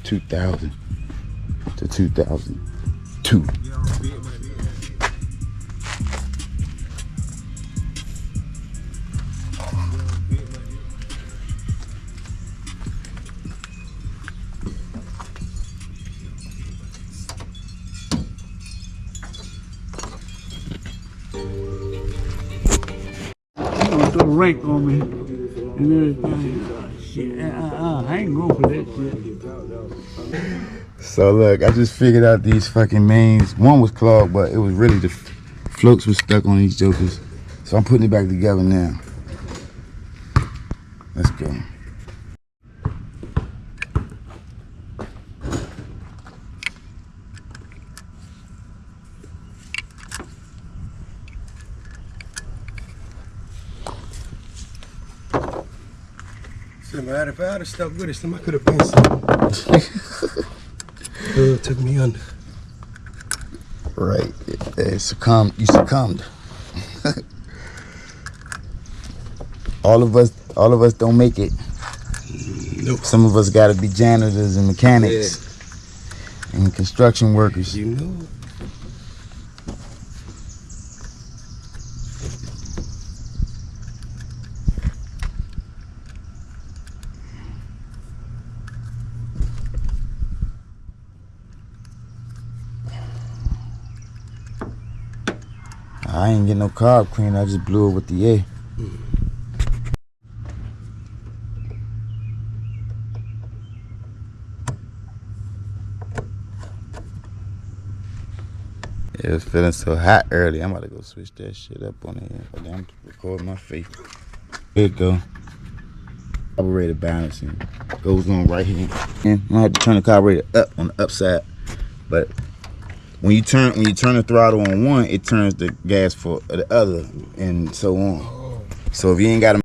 2000 to 2002. Throw rank on me and everything. Shit, I ain't going for that shit. So look, I just figured out these fucking mains. One was clogged, but it was really the floats were stuck on these jokers. So I'm putting it back together now. Let's go. So, man, if I had stuck with it, I could have been something. Took me under. Right. You succumbed. all of us don't make it. Nope. Some of us gotta be janitors and mechanics and construction workers. You know. I ain't get no carb cleaner, I just blew it with the A. It was feeling so hot early. I'm about to go switch that shit up on here. I'm recording my face. There you go. Carburetor balancing goes on right here. And I had to turn the carburetor up on the upside, but when you turn the throttle on one, it turns the gas for the other, and so on. So if you ain't got a